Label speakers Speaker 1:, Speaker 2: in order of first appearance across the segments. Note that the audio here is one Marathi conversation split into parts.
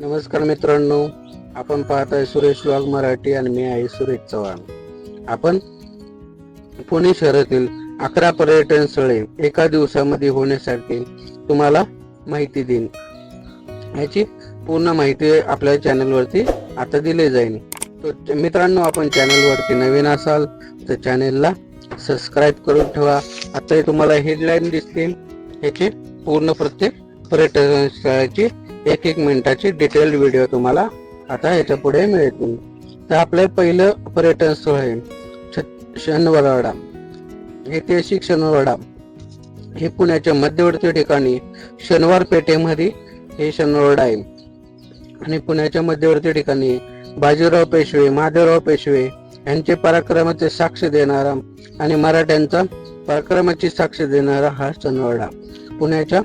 Speaker 1: नमस्कार मित्रांनो, आपण पाहत आहे सुरेश व्लॉग मराठी आणि मी आहे सुरेश चव्हाण. आपण पुणे शहरातील 11 पर्यटन स्थळे एका दिवसामध्ये होण्यासाठी तुम्हाला माहिती देईन. याची पूर्ण माहिती आपल्या चॅनलवरती आता दिली जाईल. तर मित्रांनो, आपण चॅनलवरती नवीन असाल तर चॅनलला सबस्क्राईब करून ठेवा. आता तुम्हाला हेडलाईन दिसते, याची पूर्ण प्रत्येक पर्यटन स्थळाची एक मिनिटाची डिटेल व्हिडिओ तुम्हाला आता याच्या पुढे मिळतील. तर आपलं पहिलं पर्यटन स्थळ आहे शनिवारवाडा. ऐतिहासिक शनिवारवाडा हे पुण्याच्या मध्यवर्ती ठिकाणी शनिवार पेठेमध्ये हे शनिवारवाडा आहे. आणि पुण्याच्या मध्यवर्ती ठिकाणी बाजीराव पेशवे, महादेवराव पेशवे यांचे पराक्रमाचे साक्ष देणारा आणि मराठ्यांचा पराक्रमाची साक्ष देणारा हा शनिवारवाडा पुण्याच्या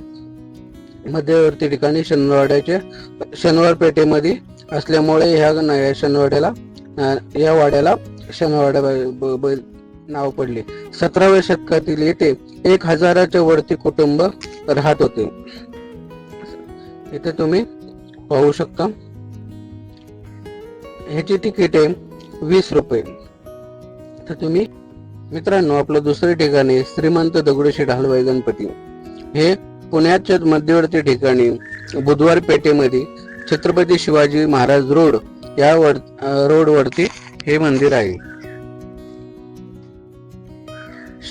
Speaker 1: मध्यवर्ती ठिकाणी शनिवार पेठेमध्ये असल्यामुळे ह्या शनिवारवाड्याला या वाड्याला शनिवारवाडा नाव पडले. 17व्या शतकातील येथे 1000च्या वरती कुटुंब राहत होते. इथे तुम्ही पाहू शकता. ह्याची तिकीट आहे 20 रुपये. तर तुम्ही मित्रांनो, आपलं दुसरे ठिकाण आहे श्रीमंत दगडूशेठ हलवाई गणपती. हे पुण्याच्या मध्यवर्ती ठिकाणी बुधवार पेठेमध्ये छत्रपती शिवाजी महाराज रोड या रोड वरती हे मंदिर आहे.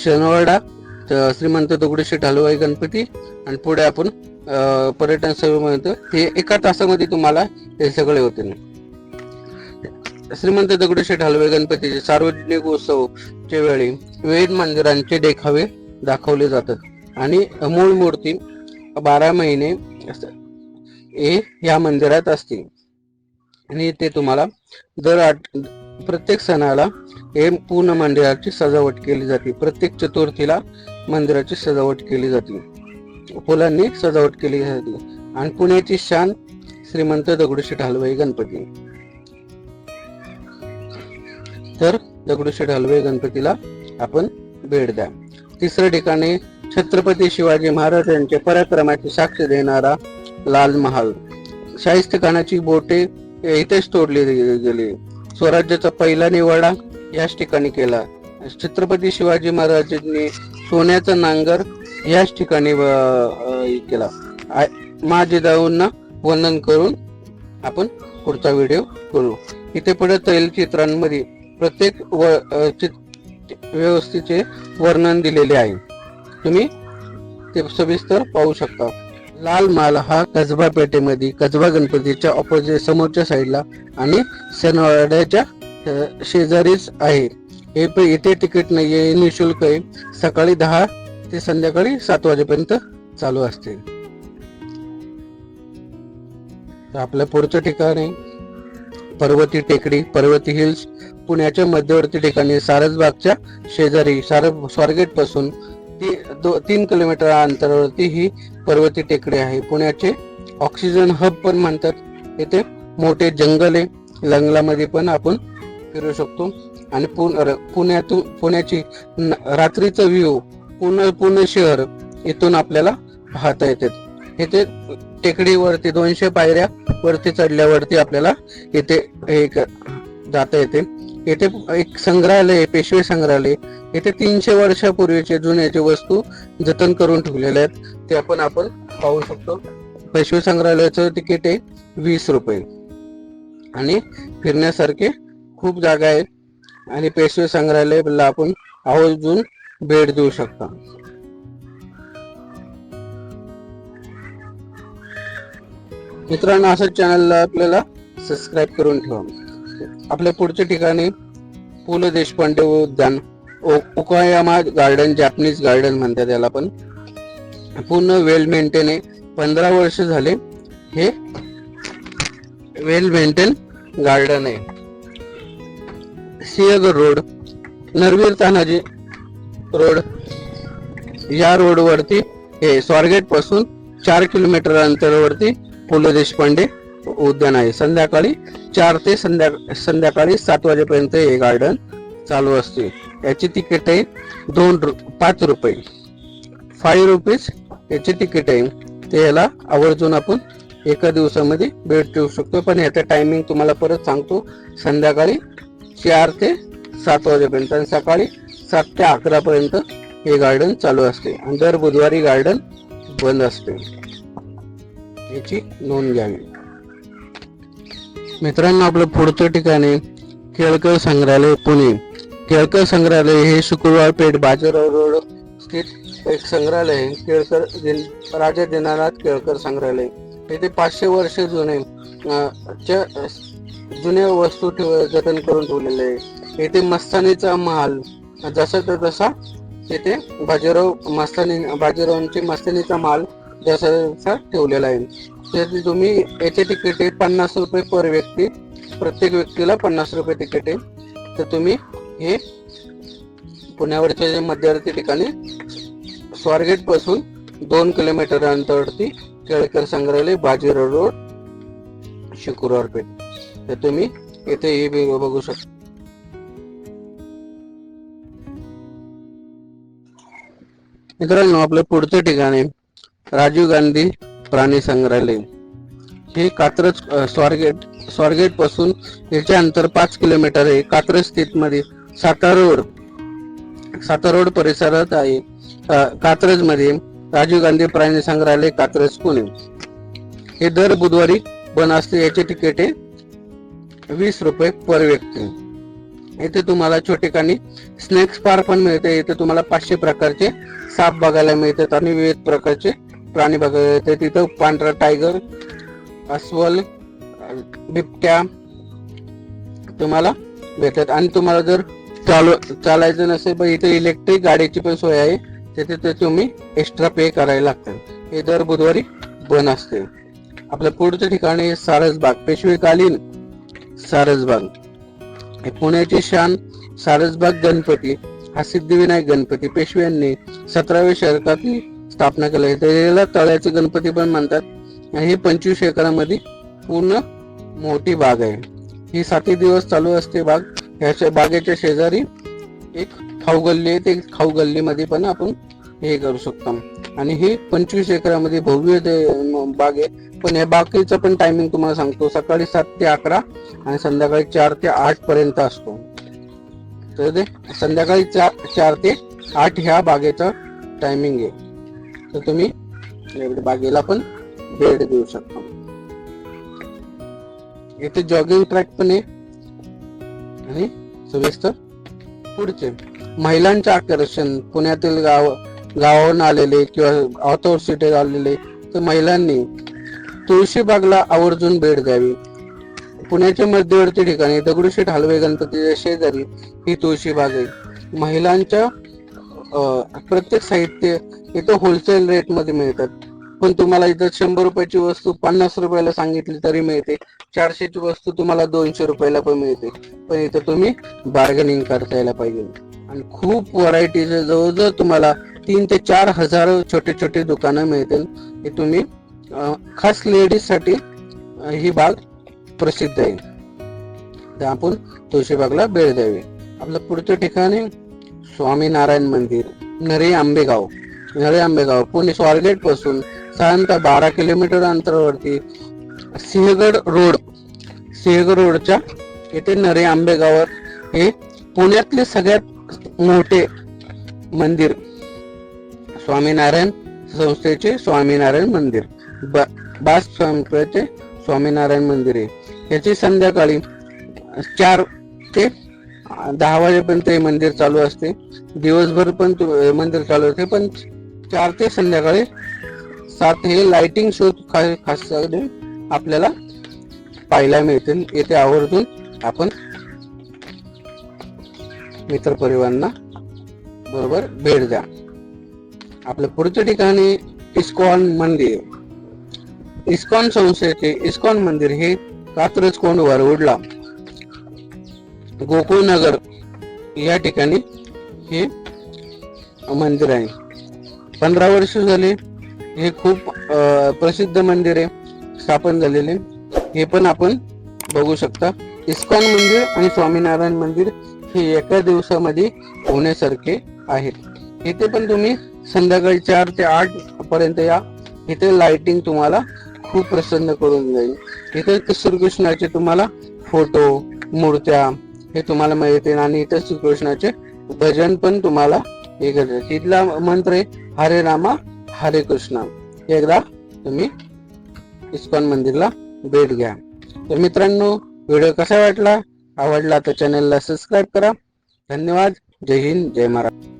Speaker 1: शनिवारवाडा, श्रीमंत दगडूशेठ हलवाई गणपती आणि पुढे आपण पर्यटन स्थळ म्हणतो. हे एका तासामध्ये तुम्हाला हे सगळे होते. श्रीमंत दगडूशेठ हलवाई गणपतीचे सार्वजनिक उत्सवच्या वेळी विविध मंदिरांचे देखावे दाखवले जातात आणि मूळ मूर्ती 12 महिने या मंदिरात असते. आणि ते तुम्हाला प्रत्येक सणाला हे पूर्ण मंदिराची सजावट केली जाते. प्रत्येक चतुर्थीला मंदिराची सजावट केली जाते, फुलांनी सजावट केली जाते. आणि पुण्याची शान श्रीमंत दगडूशेठ हलवाई गणपती. तर दगडूशेठ हलवाई गणपतीला आपण भेट द्या. तिसऱ्या ठिकाणी छत्रपती शिवाजी महाराज यांच्या पराक्रमाची साक्ष देणारा लाल महाल. शाहिस्तेखानाची बोटे इथेच तोडली गेली. स्वराज्याचा पहिला निवाडा याच ठिकाणी केला. छत्रपती शिवाजी महाराजांनी सोन्याचा नांगर याच ठिकाणी केला. जिजाऊंना वंदन करून आपण पुढचा व्हिडिओ करू. इथे पुढे तैलचित्रांमध्ये प्रत्येक व्यवस्थेचे वर्णन दिलेले आहे. तुम्ही ते सविस्तर पाहू शकता. लाल महाल हा कसबा पेठेमध्ये कसबा गणपतीच्या ऑपोजिट समोरच्या साईडला आणि शनिवारवाड्याच्या शेजारीच आहे. इथे तिकीट नाहीये, निशुल्क आहे. सकाळी 10 ते संध्याकाळी 7 वाजेपर्यंत चालू असते. तर आपल्या पुढचं ठिकाण आहे पर्वती टेकडी, पर्वती हिल्स. पुण्याच्या मध्यवर्ती ठिकाणी सारसबागच्या शेजारी स्वारगेट पासून 3 किलोमीटर अंतरावरती ही पर्वती टेकडी आहे. पुण्याचे ऑक्सिजन हब पण म्हणतात. येथे मोठे जंगल आहे. जंगलामध्ये पण आपण फिरू शकतो. आणि पुण्याची रात्रीचा व्ह्यू पुणे शहर इथून आपल्याला पाहता येते. येथे टेकडीवरती 200 पायऱ्या वरती चढल्यावरती आपल्याला इथे जाता येते. येथे एक संग्रहालय, पेशवे संग्रहालय. येथे 300 वर्षापूर्वीचे जुन्याचे वस्तू जतन करून ठेवलेले आहेत. ते आपण पाहू शकतो. पेशवे संग्रहालयाचं तिकीट आहे 20 रुपये. आणि फिरण्यासारखे खूप जागा आहेत आणि पेशवे संग्रहालयाला आपण आवर्जून भेट देऊ शकता. मित्रांनो, असं चॅनलला आपल्याला सबस्क्राईब करून ठेवा. आपल्या पुढच्या ठिकाणी पु ल देशपांडे उद्यान, ओकायामा गार्डन, जॅपनीज गार्डन म्हणतात याला. पण पूर्ण वेल मेंटेन आहे. 15 वर्ष झाले हे वेल मेंटेन गार्डन आहे. सिंहगड रोड, नरवीर तानाजी रोड या रोड वरती हे स्वारगेट पासून 4 किलोमीटर अंतरावरती पु ल देशपांडे उद्यान आहे. संध्याकाळी 4 ते संध्याकाळी 7 वाजेपर्यंत हे गार्डन चालू असते. याची तिकीट आहे 5 रुपये. 5 रुपीज याचे तिकीट आहे. ते याला आवर्जून आपण एका दिवसामध्ये भेट देऊ शकतो. पण याचा टायमिंग तुम्हाला परत सांगतो, संध्याकाळी 4 ते 7 वाजेपर्यंत आणि सकाळी 7 ते 11 पर्यंत हे गार्डन चालू असते आणि दर बुधवारी गार्डन बंद असते. याची नोंद घ्यावी. मित्रांनो, आपलं पुढचं ठिकाण आहे केळकर संग्रहालय पुणे. केळकर संग्रहालय हे शुक्रवार पेठ बाजीराव रोड स्थित एक संग्रहालय आहे. राजा दीनानाथ केळकर संग्रहालय. येथे 500 वर्ष जुन्या वस्तू जतन करून ठेवलेले आहे. येथे मस्तानीचा महाल जसा तर तसा येथे बाजीरावांची मस्तानीचा महाल जसा तसा ठेवलेला आहे. त्याचे तुम्ही याचे तिकीट आहे 50 रुपये पर व्यक्ती. प्रत्येक व्यक्तीला 50 रुपये तिकीट आहे. तर तुम्ही हे पुण्यावरच्या जे मध्यवर्ती ठिकाणी स्वारगेट पासून 2 किलोमीटर अंतरावरती केळकर संग्रहालय, बाजीराव रोड, शुक्रवार पेठ. तर तुम्ही येथे हे बघू शकता. मित्रांनो, आपलं पुढचं ठिकाण आहे राजीव गांधी प्राणी संग्रहालय. हे कात्रज स्वारगेट पासून याचे अंतर 5 किलोमीटर आहे. कात्रज स्थित मध्ये सातारा रोड परिसरात आहे. कात्रज मध्ये राजीव गांधी प्राणी संग्रहालय, कात्रज, पुणे. हे दर बुधवारी बंद असते. याचे तिकीट आहे 20 रुपये पर व्यक्ती. इथे तुम्हाला छोटेखानी स्नेक्स पार्क पण मिळते. इथे तुम्हाला 500 प्रकारचे साप बघायला मिळतात आणि विविध प्रकारचे प्राणी बघायला मिळते. तिथं पांढरा टायगर, अस्वल, बिबट्या तुम्हाला भेटतात. आणि तुम्हाला जर चालायचं नसेल तर इथे इलेक्ट्रिक गाडीची पण सोय आहे. तिथे तुम्ही एक्स्ट्रा पे करायला लागतात. हे दर बुधवारी बंद असते. आपल्या पुढच्या ठिकाणी सारसबाग, पेशवेकालीन सारसबाग. पुण्याची शान सारसबाग गणपती हा सिद्धिविनायक गणपती पेशव्यांनी 17व्या शतकात स्थापना केली. त्याला तळ्याचे गणपती पण म्हणतात. हे 25 एकरामध्ये पूर्ण मोठी बाग आहे. ही 7 दिवस चालू असते बाग. ह्याच्या बागेच्या शेजारी एक खाऊ गल्ली आहे. ते खाऊ गल्लीमध्ये पण आपण हे करू शकतो. आणि ही 25 एकरामध्ये भव्य बाग आहे. पण या बागेचं पण टायमिंग तुम्हाला सांगतो, सकाळी 7 ते 11 आणि संध्याकाळी 4 ते 8 पर्यंत असतो. तर ते संध्याकाळी 4 ते 8 ह्या बागेचा टायमिंग आहे. तर तुम्ही बागेला पण भेट देऊ शकता. इथे जॉगिंग ट्रॅक पण आहे. आणि सविस्तर पुढचे महिलांचे आकर्षण. पुण्यातील गावावरून आलेले किंवा आउट ऑफ सिटी आलेले तर महिलांनी तुळशीबागला आवर्जून भेट द्यावी. पुण्याच्या मध्यवर्ती ठिकाणी दगडूशेठ हलवाई गणपतीच्या शेजारी ही तुळशीबाग आहे. महिलांच्या प्रत्येक साहित्य इथं होलसेल रेट मध्ये मिळतात. पण तुम्हाला इथं 100 रुपयाची वस्तू 50 रुपयाला सांगितली तरी मिळते. 400 ची वस्तू तुम्हाला 200 रुपयाला पण मिळते. पण इथं तुम्ही बार्गेनिंग करता यायला पाहिजे. आणि खूप व्हरायटीज, जवळजवळ तुम्हाला 3 ते 4 हजार छोटे छोटे दुकानं मिळतील. हे तुम्ही खास लेडीज साठी ही बाग प्रसिद्ध आहे. तर आपण तुळशीबागला भेट द्यावी. आपलं पुढचं ठिकाण आहे स्वामीनारायण मंदिर, नरे आंबेगाव. पुणे स्वारगेट पासून साधारणतः 12 किलोमीटर अंतरावरती सिंहगड रोडच्या येथे नरे आंबेगावात हे पुण्यातले सगळ्यात मोठे मंदिर स्वामीनारायण संस्थेचे स्वामीनारायण मंदिर, बास संस्थेचे स्वामीनारायण मंदिर आहे. याची संध्याकाळी 4 ते 10 वाजेपर्यंत हे मंदिर चालू असते. दिवसभर पण मंदिर चालू असते. पण 4 ते संध्याकाळी 7 हे लाइटिंग शो खास आपल्याला पाहायला मिळतील. येथे आवर्जून आपण मित्रपरिवारांना बरोबर भेट द्या. आपल्या पुढच्या ठिकाणी इस्कॉन मंदिर. इस्कॉन संस्थेचे इस्कॉन मंदिर हे कात्रज कोंढवा रोडला गोकुळनगर या ठिकाणी हे मंदिर आहे. 15 वर्ष झाले हे खूप प्रसिद्ध मंदिर आहे स्थापन झालेले. हे पण आपण बघू शकता. इस्कॉन मंदिर आणि स्वामीनारायण मंदिर हे एका दिवसामध्ये होण्यासारखे आहेत. इथे पण तुम्ही संध्याकाळी 4 ते 8 पर्यंत या. इथे लाइटिंग तुम्हाला खूप प्रसन्न करून जाईल. इथे श्रीकृष्णाचे तुम्हाला फोटो, मूर्त्या हे तुम्हाला मिळतील आणि इथे श्रीकृष्णाचे भजन पण तुम्हाला हे करते. तिथला मंत्र आहे हरे रामा हरे कृष्ण. एकदा तुम्ही इस्कॉन मंदिरला भेट घ्या. तर मित्रांनो, व्हिडिओ कसा वाटला? आवडला तर चॅनलला सबस्क्राईब करा. धन्यवाद. जय हिंद, जय महाराष्ट्र.